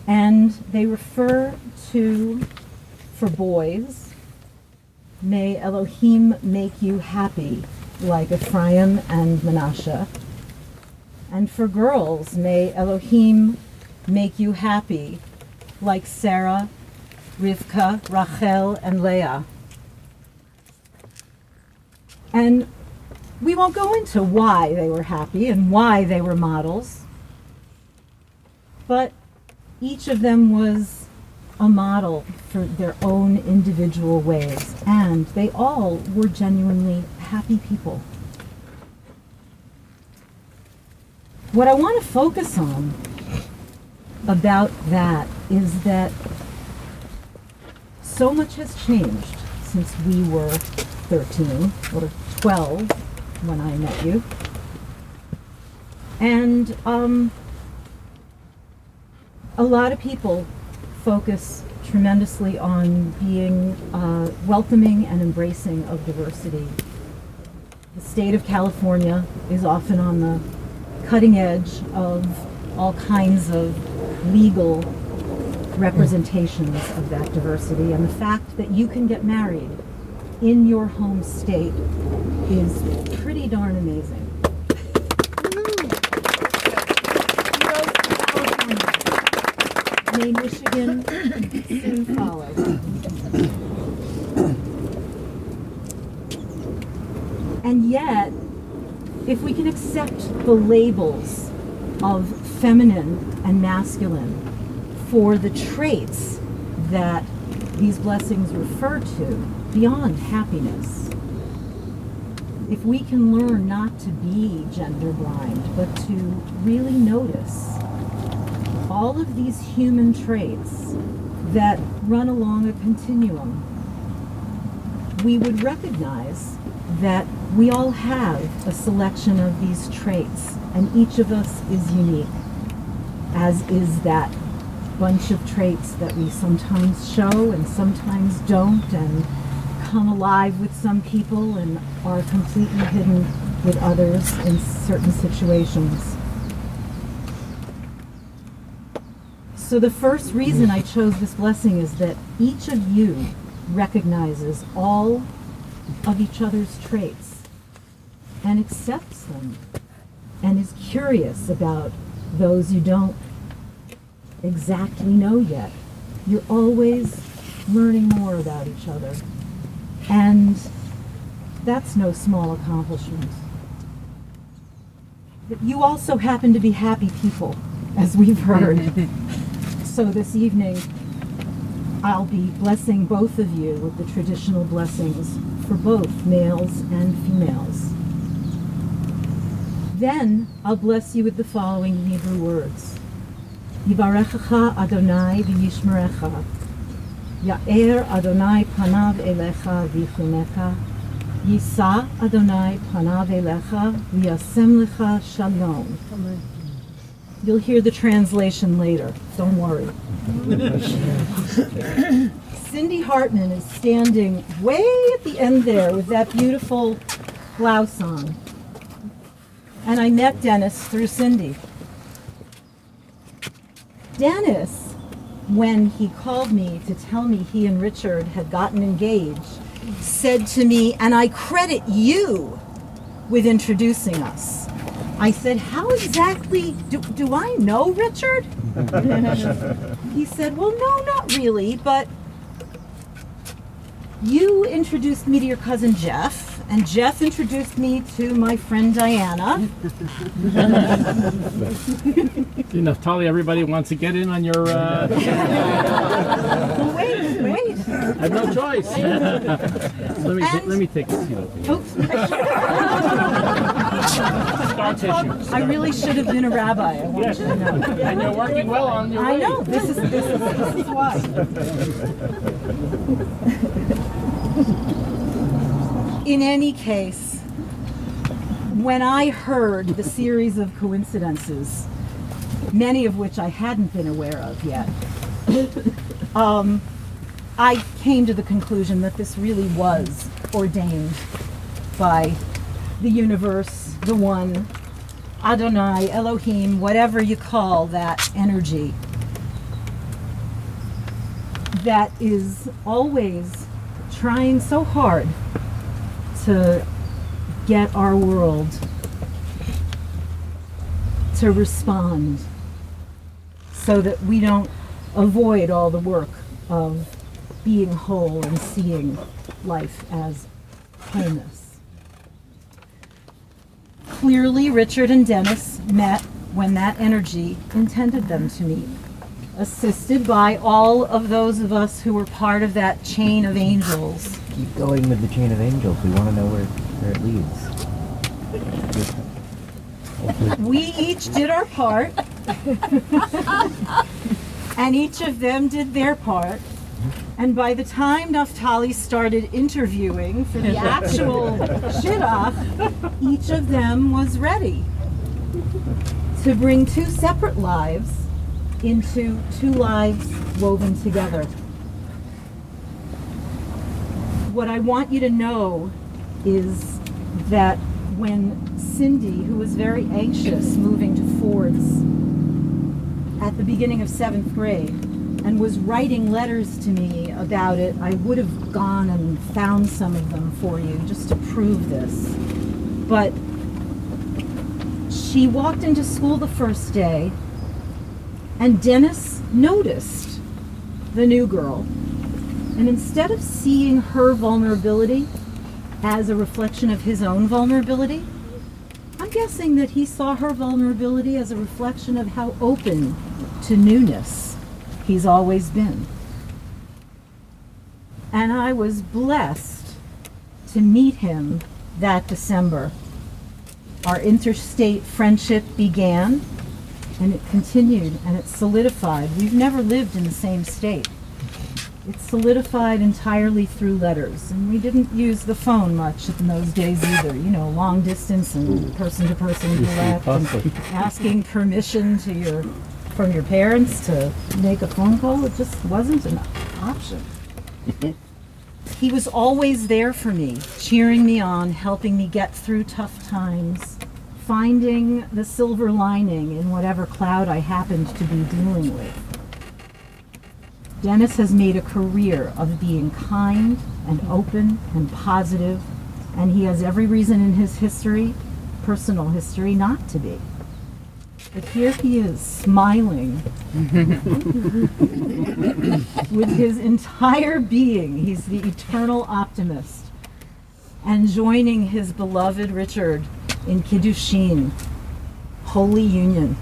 And they refer to, for boys, may Elohim make you happy, like Ephraim and Manasseh. And for girls, may Elohim make you happy, like Sarah, Rivka, Rachel, and Leah. And we won't go into why they were happy and why they were models, but each of them was a model for their own individual ways, and they all were genuinely happy people. What I want to focus on about that is that so much has changed since we were 13 or 12 when I met you. And a lot of people focus tremendously on being welcoming and embracing of diversity. The state of California is often on the cutting edge of all kinds of legal representations of that diversity, and the fact that you can get married in your home state is pretty darn amazing. May Michigan soon follow. And yet, if we can accept the labels of feminine and masculine for the traits that these blessings refer to, beyond happiness, if we can learn not to be gender blind, but to really notice all of these human traits that run along a continuum, we would recognize that we all have a selection of these traits, and each of us is unique, as is that bunch of traits that we sometimes show and sometimes don't, and come alive with some people and are completely hidden with others in certain situations. So the first reason I chose this blessing is that each of you recognizes all of each other's traits and accepts them and is curious about those you don't exactly know yet. You're always learning more about each other, and that's no small accomplishment. But you also happen to be happy people, as we've heard. So this evening, I'll be blessing both of you with the traditional blessings for both males and females. Then I'll bless you with the following Hebrew words. Yivarechecha Adonai v'yishmerecha. Ya'er Adonai panav elecha v'yichunecha. Yisa Adonai panav elecha v'yasem lecha shalom. You'll hear the translation later, don't worry. Cindy Hartman is standing way at the end there with that beautiful blouse on. And I met Dennis through Cindy. Dennis, when he called me to tell me he and Richard had gotten engaged, said to me, and I credit you with introducing us. I said, how exactly, do I know Richard? He said, well, no, not really, but you introduced me to your cousin Jeff, and Jeff introduced me to my friend Diana. See, Naftali, everybody wants to get in on your... Wait. I have no choice. let me take a seat over here. Scar tissue. I really should have been a rabbi. I want you to know. And you're working well on your way. I know. This is why. In any case, when I heard the series of coincidences, many of which I hadn't been aware of yet, I came to the conclusion that this really was ordained by the universe, the one, Adonai, Elohim, whatever you call that energy. that is always trying so hard to get our world to respond so that we don't avoid all the work of being whole and seeing life as wholeness. Clearly, Richard and Dennis met when that energy intended them to meet, assisted by all of those of us who were part of that chain of angels. Keep going with the chain of angels. We want to know where it leads. We each did our part, and each of them did their part. And by the time Naftali started interviewing for the actual shidduch, each of them was ready to bring two separate lives into two lives woven together. What I want you to know is that when Cindy, who was very anxious moving to Ford's at the beginning of 7th grade and was writing letters to me about it, I would have gone and found some of them for you just to prove this. But she walked into school the first day and Dennis noticed the new girl. And instead of seeing her vulnerability as a reflection of his own vulnerability, I'm guessing that he saw her vulnerability as a reflection of how open to newness he's always been. And I was blessed to meet him that December. Our interstate friendship began, and it continued, and it solidified. We've never lived in the same state. It solidified entirely through letters, and we didn't use the phone much in those days either. You know, long distance and person-to-person direct, and asking permission from your parents to make a phone call. It just wasn't an option. He was always there for me, cheering me on, helping me get through tough times, finding the silver lining in whatever cloud I happened to be dealing with. Dennis has made a career of being kind and open and positive, and he has every reason in his history, personal history, not to be. But here he is, smiling with his entire being. He's the eternal optimist, and joining his beloved Richard in Kiddushin, Holy Union.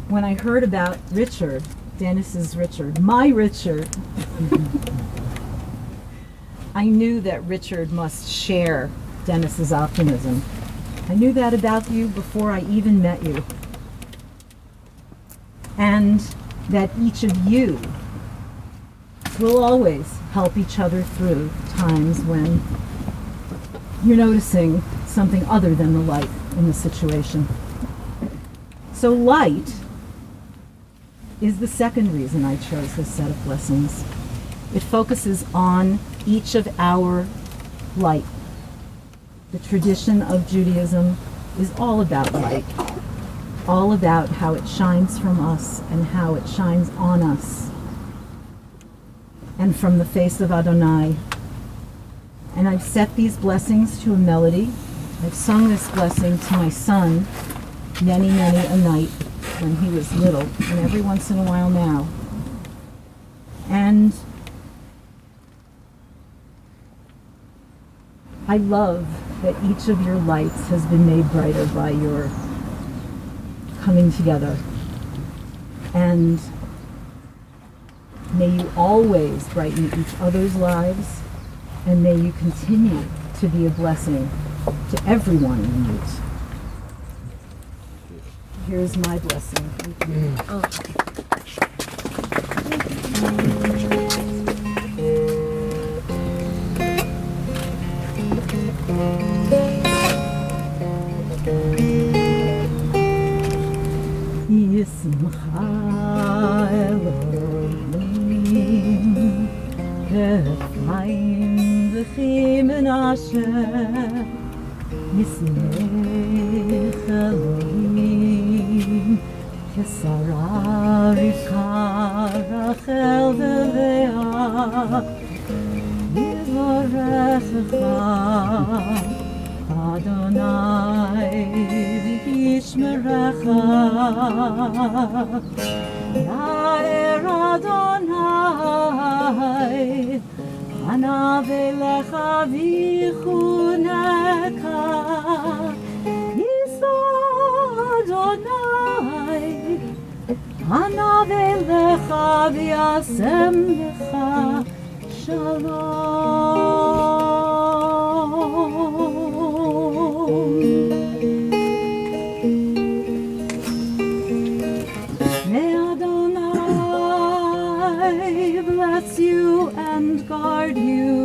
When I heard about Richard, Dennis's Richard, my Richard, I knew that Richard must share Dennis's optimism. I knew that about you before I even met you. And that each of you will always help each other through times when you're noticing something other than the light in the situation. So light is the second reason I chose this set of blessings. It focuses on each of our light. The tradition of Judaism is all about light, all about how it shines from us and how it shines on us and from the face of Adonai. And I've set these blessings to a melody. I've sung this blessing to my son many, many a night when he was little, and every once in a while now. And I love that each of your lights has been made brighter by your coming together. And may you always brighten each other's lives, and may you continue to be a blessing to everyone you meet. Here's my blessing. Yismcha Elohim Efraim v'chi Menashe Yismech Elohim Kisara Rivka Rachel Leah Yivarechecha Adonai v'yishmerecha Yair Adonai Panav elecha v'yichuneka Yisa Adonai Panav elecha v'yasem lecha Shalom. May Adonai bless you and guard you.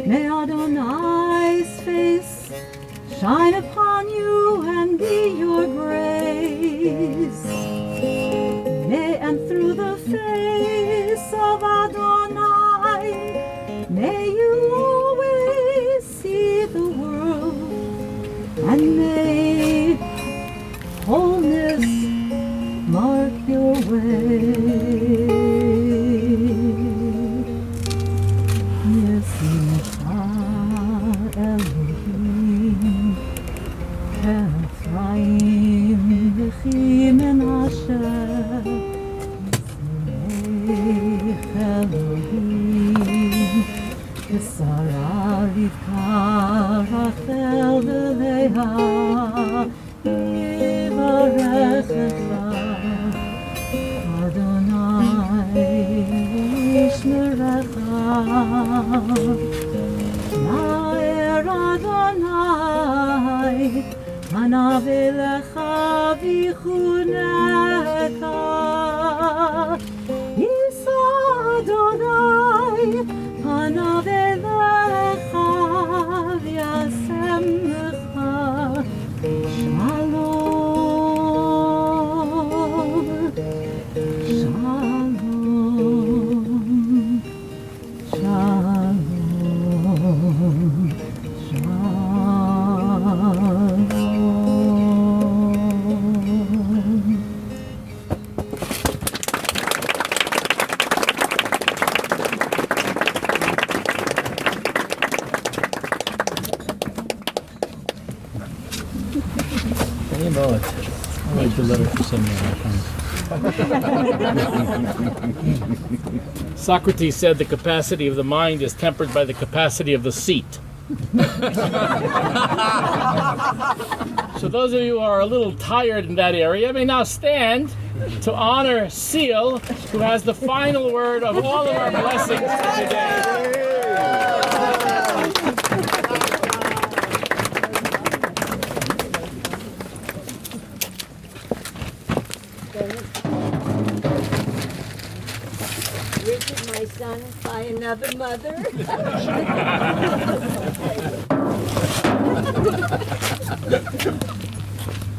May Adonai's face shine upon you and be your grace. May and through the face of Adonai, may you always see the world, and may wholeness mark your way. Yisrael Elohim, Ephraim v'chi Menashe, Elohim, Kisara Rivka Rachel Leah, Yivarechecha Adonai Yishmerecha Yair Adonai Panav elecha v'yichuneka Yisa Adonai Panav elecha v'yasem lecha Shalom, shalom, shalom, shalom. I'll write your letter for some Socrates said the capacity of the mind is tempered by the capacity of the seat. So those of you who are a little tired in that area may now stand to honor Seal, who has the final word of all of our blessings for today. Richard, my son, by another mother.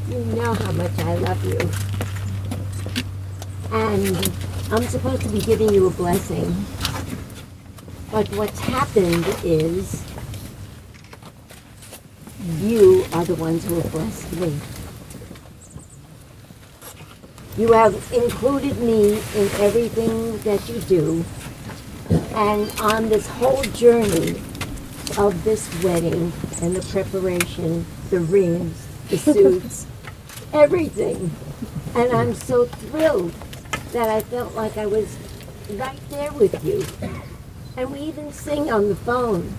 You know how much I love you. And I'm supposed to be giving you a blessing. But what's happened is you are the ones who have blessed me. You have included me in everything that you do. And on this whole journey of this wedding and the preparation, the rings, the suits, everything. And I'm so thrilled that I felt like I was right there with you. And we even sing on the phone.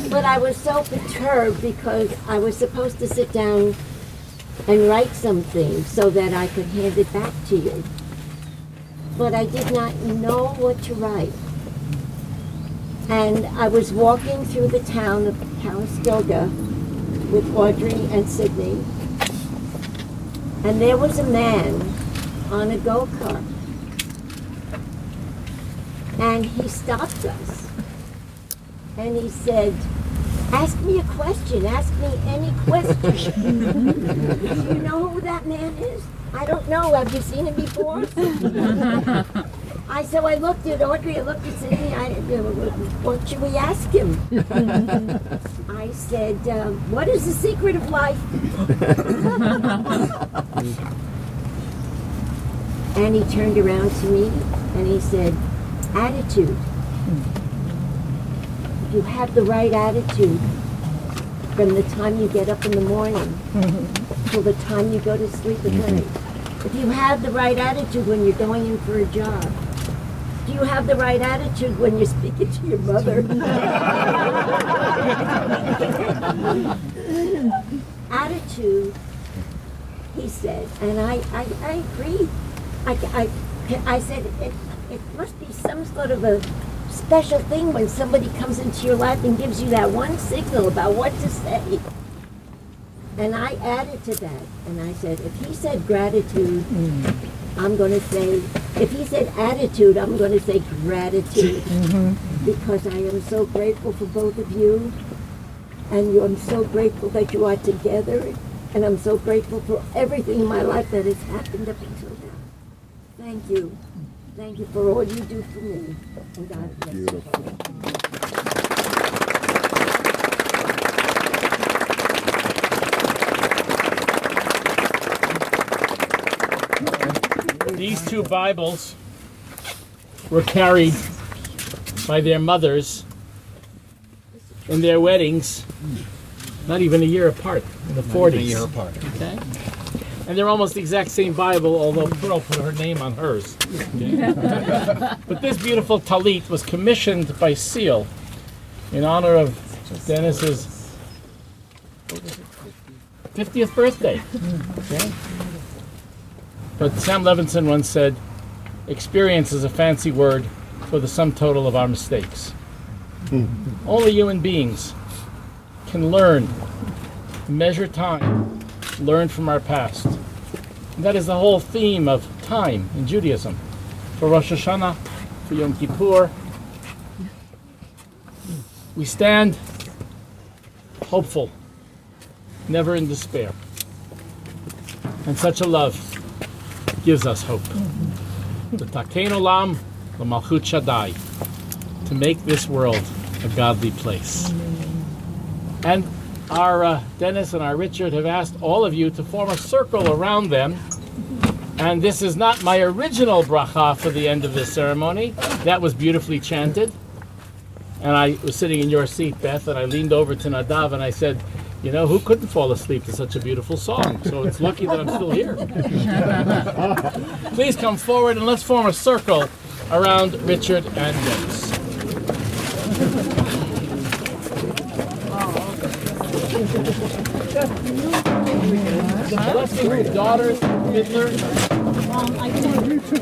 But I was so perturbed because I was supposed to sit down and write something so that I could hand it back to you. But I did not know what to write. And I was walking through the town of Calistoga with Audrey and Sydney. And there was a man on a go-kart. And he stopped us. And he said, "Ask me a question. Ask me any question." Do you know who that man is? I don't know. Have you seen him before? So I looked at Audrey, I looked at Sydney, what should we ask him? I said, what is the secret of life? And he turned around to me and he said, attitude. If you have the right attitude from the time you get up in the morning till the time you go to sleep at night, if you have the right attitude when you're going in for a job, do you have the right attitude when you're speaking to your mother? Attitude, he said, and I agree. I said, it must be some sort of a special thing when somebody comes into your life and gives you that one signal about what to say. And I added to that, and I said, if he said gratitude, I'm going to say, if he said attitude, I'm going to say gratitude. Because I am so grateful for both of you, and I'm so grateful that you are together, and I'm so grateful for everything in my life that has happened up until now. Thank you. Thank you for all you do for me. And God bless you. These two Bibles were carried by their mothers in their weddings, not even a year apart, in the 40s. A year apart. Okay? And they're almost the exact same Bible, although Pearl put her name on hers. Okay? But this beautiful talit was commissioned by Seal in honor of Dennis's 50th birthday. Okay? But Sam Levinson once said, experience is a fancy word for the sum total of our mistakes. Only human beings can learn, measure time, learn from our past. And that is the whole theme of time in Judaism. For Rosh Hashanah, for Yom Kippur, we stand hopeful, never in despair. And such a love gives us hope. The Takein Olam, the Malchut Shaddai, to make this world a godly place. And our Dennis and our Richard have asked all of you to form a circle around them. And this is not my original bracha for the end of this ceremony. That was beautifully chanted. And I was sitting in your seat, Beth, and I leaned over to Nadav and I said, you know, who couldn't fall asleep to such a beautiful song? So it's lucky that I'm still here. Please come forward and let's form a circle around Richard and Dennis. Blessing your daughters, Fiddler. I'm waiting for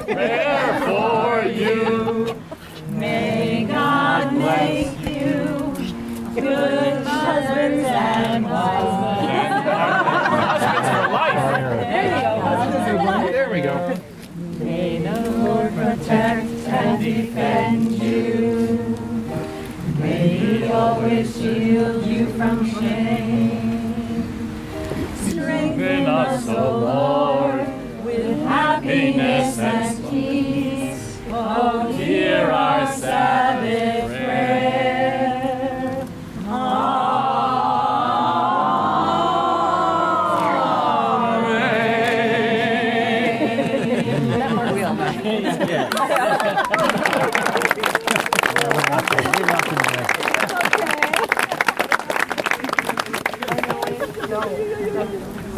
Prayer for you. May God make you good husbands and wives. Husbands for life. There you go. There we go. May the Lord protect and defend you. May He always shield you from shame. Strengthen us, O Lord, with happiness and peace. Oh, hear our Sabbath prayer. Amen.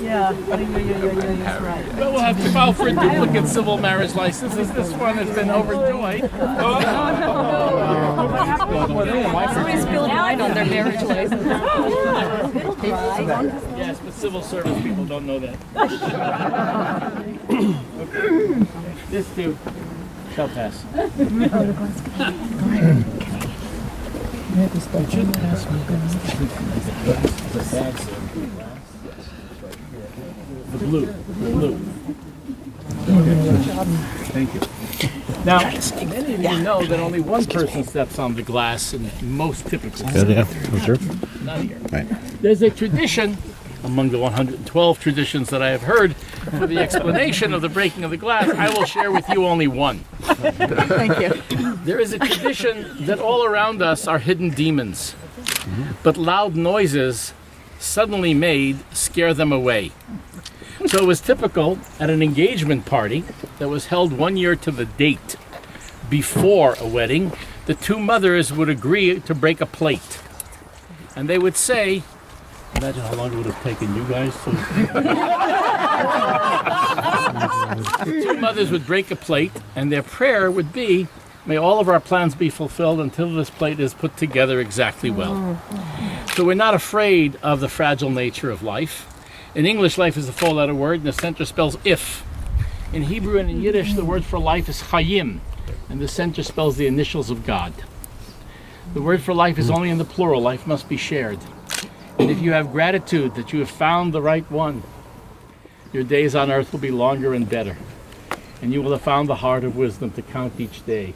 Yeah, that's right. Well, we'll have to file for duplicate civil marriage licenses. This one has been overjoyed. Somebody spilled wine on their marriage license. Yes, but civil service people don't know that. This too shall pass. The blue. Thank you. Now, many of you know that only one person steps on the glass in most typical circumstances. Not here. There's a tradition among the 112 traditions that I have heard for the explanation of the breaking of the glass. I will share with you only one. Thank you. There is a tradition that all around us are hidden demons, but loud noises suddenly made scare them away. So it was typical at an engagement party that was held 1 year to the date before a wedding, the two mothers would agree to break a plate. And they would say, imagine how long it would have taken you guys to... The two mothers would break a plate, and their prayer would be, may all of our plans be fulfilled until this plate is put together exactly well. So we're not afraid of the fragile nature of life. In English, life is a four-letter word, and the center spells if. In Hebrew and in Yiddish, the word for life is chayim, and the center spells the initials of God. The word for life is only in the plural. Life must be shared. And if you have gratitude that you have found the right one, your days on earth will be longer and better. And you will have found the heart of wisdom to count each day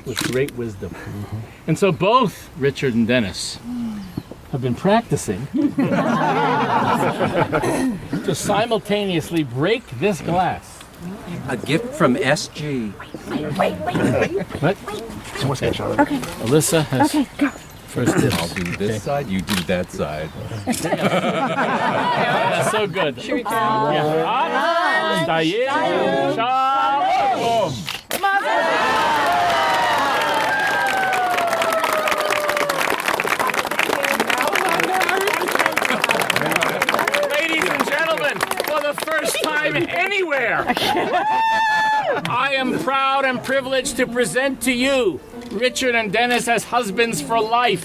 with great wisdom. And so both Richard and Dennis have been practicing to simultaneously break this glass. A gift from SG. What? Okay. Alyssa has first dibs. I'll do this side, you do that side. That's so good. Should we count? Yeah. Dayim, Shalom. Ladies and gentlemen, for the first time anywhere, I am proud and privileged to present to you Richard and Dennis as husbands for life.